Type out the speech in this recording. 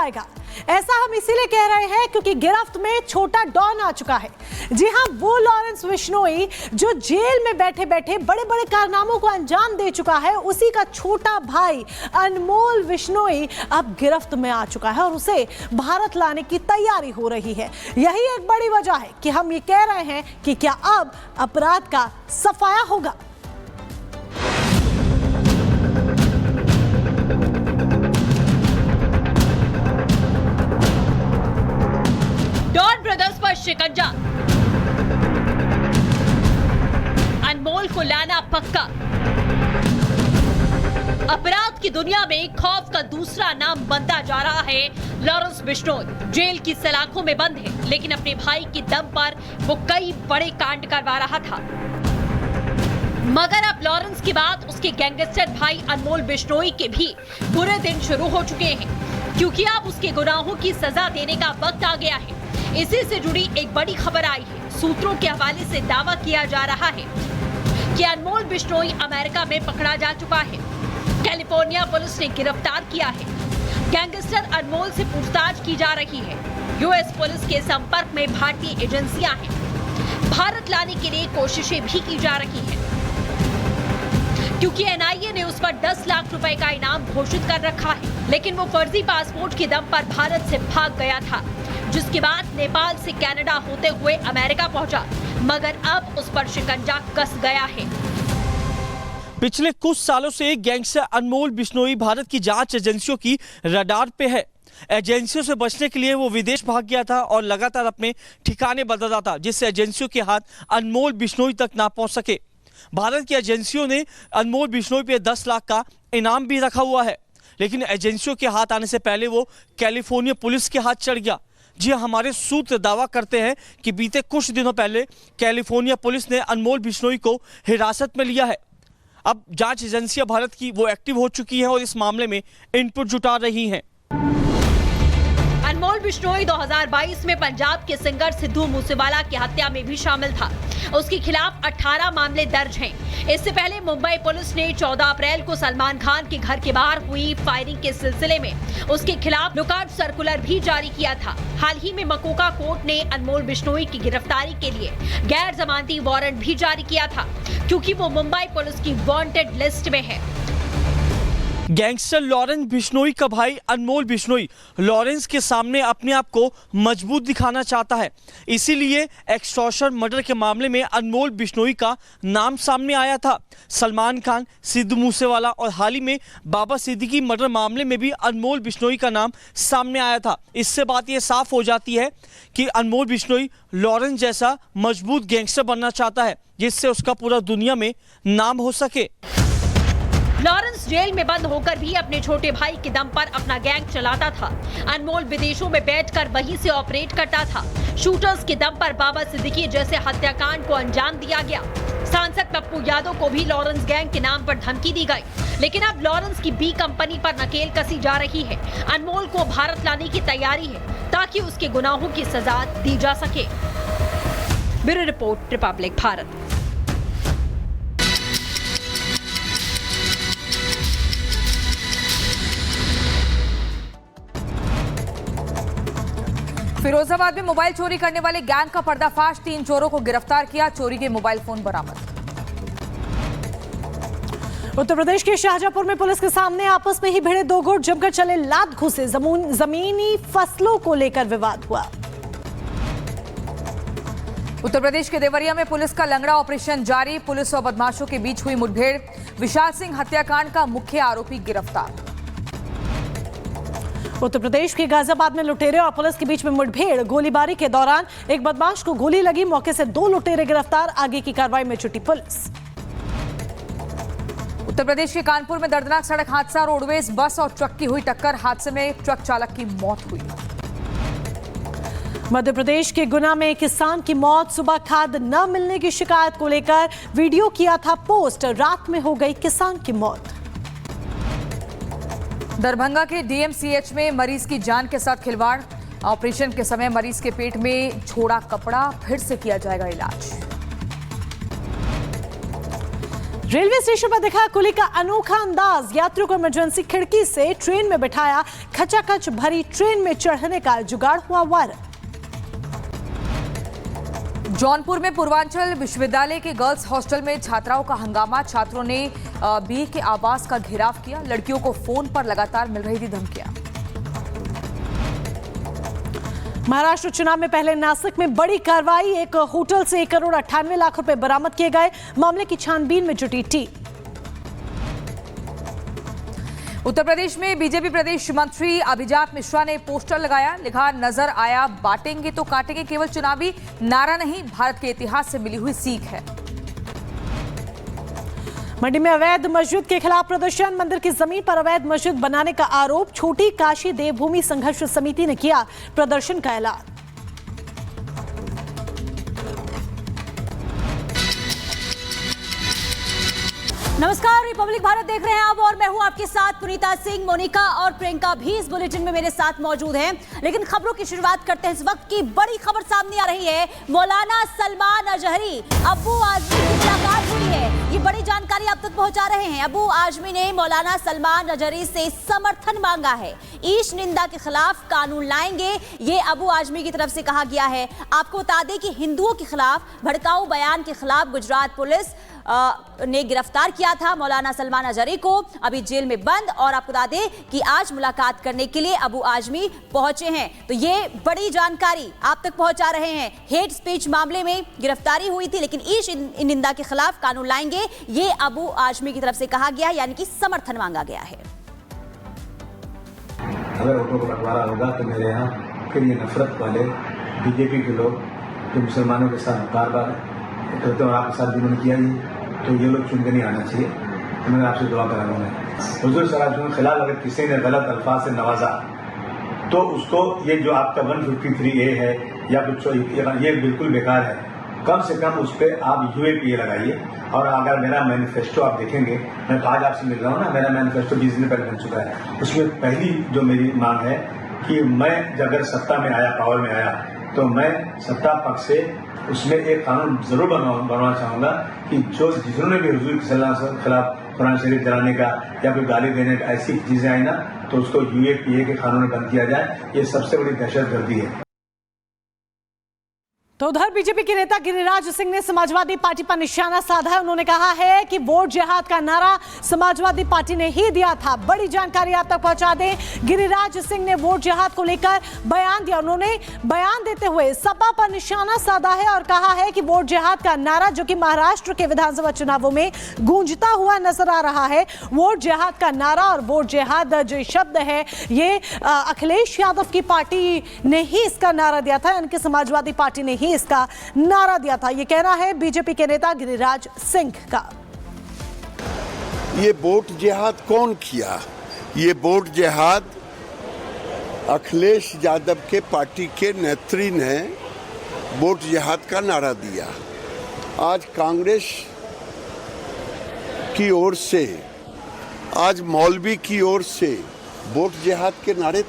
जाएगा। ऐसा हम इसीलिए कह रहे हैं क्योंकि गिरफ्त में छोटा डॉन आ चुका है। जी हां, वो लॉरेंस बिश्नोई जो जेल में बैठे बैठे बड़े बड़े कारनामों को अंजाम दे चुका है, उसी का छोटा भाई अनमोल बिश्नोई अब गिरफ्त में आ चुका है और उसे भारत लाने की तैयारी हो रही है। यही एक बड़ी वजह है कि हम ये कह रहे हैं कि क्या अब अपराध का सफाया होगा। डॉन ब्रदर्स पर शिकंजा, अनमोल को लाना पक्का। अपराध की दुनिया में खौफ का दूसरा नाम बनता जा रहा है लॉरेंस बिश्नोई। जेल की सलाखों में बंद है, लेकिन अपने भाई के दम पर वो कई बड़े कांड करवा रहा था। मगर अब लॉरेंस के बाद उसके गैंगस्टर भाई अनमोल बिश्नोई के भी बुरे दिन शुरू हो चुके हैं, क्योंकि अब उसके गुनाहों की सजा देने का वक्त आ गया है। इसी से जुड़ी एक बड़ी खबर आई है। सूत्रों के हवाले से दावा किया जा रहा है कि अनमोल बिश्नोई अमेरिका में पकड़ा जा चुका है। कैलिफोर्निया पुलिस ने गिरफ्तार किया है। गैंगस्टर अनमोल से पूछताछ की जा रही है। यूएस पुलिस के संपर्क में भारतीय एजेंसियां हैं। भारत लाने के लिए कोशिशें भी की जा रही हैं, क्योंकि एनआईए ने उस पर 10 लाख रुपए का इनाम घोषित कर रखा है। लेकिन वो फर्जी पासपोर्ट के दम पर भारत से भाग गया था, जिसके बाद नेपाल से कनाडा होते हुए अमेरिका पहुंचा। मगर अब उस पर शिकंजा कस गया है। पिछले कुछ सालों से गैंगस्टर अनमोल बिश्नोई भारत की जांच एजेंसियों की रडार पे है। एजेंसियों से बचने के लिए वो विदेश भाग गया था और लगातार अपने ठिकाने बदलता था, जिससे एजेंसियों के हाथ अनमोल बिश्नोई तक ना पहुंच सके। भारत की एजेंसियों ने अनमोल बिश्नोई पे 10 लाख का इनाम भी रखा हुआ है, लेकिन एजेंसियों के हाथ आने से पहले वो कैलिफोर्निया पुलिस के हाथ चढ़ गया। जी हमारे सूत्र दावा करते हैं कि बीते कुछ दिनों पहले कैलिफोर्निया पुलिस ने अनमोल बिश्नोई को हिरासत में लिया है। अब जांच एजेंसियां भारत की वो एक्टिव हो चुकी हैं और इस मामले में इनपुट जुटा रही हैं। अनमोल बिश्नोई 2022 में पंजाब के सिंगर सिद्धू मूसेवाला की हत्या में भी शामिल था। उसके खिलाफ 18 मामले दर्ज हैं। इससे पहले मुंबई पुलिस ने 14 अप्रैल को सलमान खान के घर के बाहर हुई फायरिंग के सिलसिले में उसके खिलाफ लुकआउट सर्कुलर भी जारी किया था। हाल ही में मकोका कोर्ट ने अनमोल बिश्नोई की गिरफ्तारी के लिए गैर जमानती वारंट भी जारी किया था, क्योंकि वो मुंबई पुलिस की वांटेड लिस्ट में है। गैंगस्टर लॉरेंस बिश्नोई का भाई अनमोल बिश्नोई लॉरेंस के सामने अपने आप को मजबूत दिखाना चाहता है। इसीलिए एक्सटॉर्शन मर्डर के मामले में अनमोल बिश्नोई का नाम सामने आया था। सलमान खान, सिद्धू मूसेवाला और हाल ही में बाबा सिद्दीकी मर्डर मामले में भी अनमोल बिश्नोई का नाम सामने आया था। इससे बात यह साफ हो जाती है कि अनमोल बिश्नोई लॉरेंस जैसा मजबूत गैंगस्टर बनना चाहता है, जिससे उसका पूरा दुनिया में नाम हो सके। लॉरेंस जेल में बंद होकर भी अपने छोटे भाई के दम पर अपना गैंग चलाता था। अनमोल विदेशों में बैठकर वहीं से ऑपरेट करता था। शूटर्स के दम पर बाबा सिद्दीकी जैसे हत्याकांड को अंजाम दिया गया। सांसद पप्पू यादव को भी लॉरेंस गैंग के नाम पर धमकी दी गई। लेकिन अब लॉरेंस की बी कंपनी पर नकेल कसी जा रही है। अनमोल को भारत लाने की तैयारी है, ताकि उसके गुनाहों की सजा दी जा सके। Bureau report, Republic Bharat. Firozabad में मोबाइल चोरी करने वाले गैंग का पर्दाफाश, 3 चोरों को गिरफ्तार किया, चोरी के मोबाइल फोन बरामद। उत्तर प्रदेश के शाहजहांपुर में पुलिस के सामने आपस में ही भिड़े 2 गुट, जमकर चले लात घुसे, जमीनी फसलों को लेकर विवाद हुआ। उत्तर प्रदेश के देवरिया में पुलिस का लंगड़ा ऑपरेशन जारी, पुलिस और बदमाशों के बीच हुई मुठभेड़, विशाल सिंह हत्याकांड का मुख्य आरोपी गिरफ्तार। उत्तर प्रदेश के गाजियाबाद में लुटेरे और पुलिस के बीच में मुठभेड़, गोलीबारी के दौरान एक बदमाश को गोली लगी, मौके से 2 लुटेरे गिरफ्तार, आगे की कार्रवाई में जुटी पुलिस। उत्तर प्रदेश के कानपुर में दर्दनाक सड़क हादसा, रोडवेज बस और ट्रक की हुई टक्कर, हादसे में ट्रक चालक की मौत हुई। मध्य प्रदेश के गुना में किसान की मौत, सुबह खाद न मिलने की शिकायत को लेकर वीडियो किया था पोस्ट, रात में हो गई किसान की मौत। दरभंगा के डीएमसीएच में मरीज की जान के साथ खिलवाड़, ऑपरेशन के समय मरीज के पेट में छोड़ा कपड़ा, फिर से किया जाएगा इलाज। रेलवे स्टेशन पर दिखा कुली का अनोखा अंदाज। यात्रियों को इमरजेंसी खिड़की से ट्रेन में बिठाया, खचाखच भरी ट्रेन में चढ़ने का जुगाड़ हुआ वायरल। जौनपुर में पूर्वांचल विश्वविद्यालय के गर्ल्स हॉस्टल में छात्राओं का हंगामा। छात्रों ने बी के आवास का घेराव किया। लड़कियों को फोन पर लगातार मिल रही थी धमकियां। महाराष्ट्र चुनाव में पहले नासिक में बड़ी कार्रवाई। एक होटल से 1 करोड़ 98 लाख रुपए बरामद किए गए। मामले की छानबीन में जुटी टीम। उत्तर प्रदेश में बीजेपी प्रदेश मंत्री अभिजात मिश्रा ने पोस्टर लगाया। लिखा, नजर आया बांटेंगे तो काटेंगे। केवल चुनावी नारा नहीं, भारत के इतिहास से मिली हुई सीख है। मंडी में अवैध मस्जिद के खिलाफ प्रदर्शन। मंदिर की जमीन पर अवैध मस्जिद बनाने का आरोप। छोटी काशी देवभूमि संघर्ष समिति ने किया प्रदर्शन का ऐलान। नमस्कार, रिपब्लिक भारत देख रहे हैं आप और मैं हूं आपके साथ पुनीता सिंह। मोनिका और प्रियंका भी इस बुलेटिन में मेरे साथ मौजूद हैं। लेकिन खबरों की शुरुआत करते हैं। इस वक्त की बड़ी खबर सामने आ रही है। मौलाना सलमान अजहरी अबू आजमी की मुलाकात हुई है। ये बड़ी जानकारी आप तक पहुंचा रहे हैं। अबू आजमी ने मौलाना सलमान अजहरी से समर्थन मांगा है। ईश निंदा के खिलाफ कानून लाएंगे, ये अबू आजमी की तरफ से कहा गया है। आपको बता दें कि हिंदुओं के खिलाफ भड़काऊ बयान के खिलाफ गुजरात पुलिस ने गिरफ्तार किया था मौलाना सलमान अजहरी को। अभी जेल में बंद। और आपको बता दें कि आज मुलाकात करने के लिए अबू आजमी पहुंचे हैं। तो ये बड़ी जानकारी आप तक पहुंचा रहे हैं। हेट स्पीच मामले में गिरफ्तारी हुई थी, लेकिन ईश निंदा के खिलाफ कानून लाएंगे, ये अबू आजमी की तरफ से कहा गया, यानी कि समर्थन मांगा गया है। अगर वोटों का बंटवारा होगा तो मेरे यहाँ फिर ये नफरत वाले बीजेपी के लोग जो मुसलमानों के साथ बार बार करते और आपके साथ जिन्होंने किया ही, तो ये लोग चुन के नहीं आना चाहिए। तो मैं आपसे दुआ करा मैं हुजूर सल्लल्लाहु अलैहि वसल्लम के खिलाफ अगर किसी ने गलत अल्फाज से नवाजा तो उसको ये जो आपका 153A है या कुछ ये बिल्कुल बेकार है। कम से कम उस पर आप UAPA लगाइए। और अगर मेरा मैनिफेस्टो आप देखेंगे, मैं तो आज आपसे मिल रहा हूँ ना, मेरा मैनिफेस्टो 20 दिन पहले बन चुका है। उसमें पहली जो मेरी मांग है कि मैं अगर सत्ता में आया, पावर में आया, तो मैं सत्ता पक्ष से उसमें एक कानून जरूर बनवाना चाहूंगा कि जो जिन्होंने भी हुजूर सल्लल्लाहु अलैहि वसल्लम के खिलाफ कुरान शरीफ जलाने का या फिर गाली देने का ऐसी चीजें आई ना, तो उसको UAPA के कानून में बंद किया जाए। ये सबसे बड़ी दहशतगर्दी है। तो उधर बीजेपी के नेता गिरिराज सिंह ने समाजवादी पार्टी पर निशाना साधा है। उन्होंने कहा है कि वोट जिहाद का नारा समाजवादी पार्टी ने ही दिया था। बड़ी जानकारी आप तक पहुंचा दें। गिरिराज सिंह ने वोट जिहाद को लेकर बयान दिया। उन्होंने बयान देते हुए सपा पर निशाना साधा है और कहा है कि वोट जिहाद का नारा, जो कि महाराष्ट्र के विधानसभा चुनावों में गूंजता हुआ नजर आ रहा है, वोट जिहाद का नारा और वोट जिहाद जो शब्द है, ये अखिलेश यादव की पार्टी ने ही इसका नारा दिया था, इनकी समाजवादी पार्टी ने ही इसका नारा दिया था। यह कहना है बीजेपी के नेता गिरिराज सिंह का। ये वोट जिहाद कौन किया? ये वोट जिहाद अखिलेश यादव के पार्टी के नेत्री ने वोट जिहाद का नारा दिया। आज कांग्रेस की ओर से, आज मौलवी की ओर से वोट जिहाद के नारे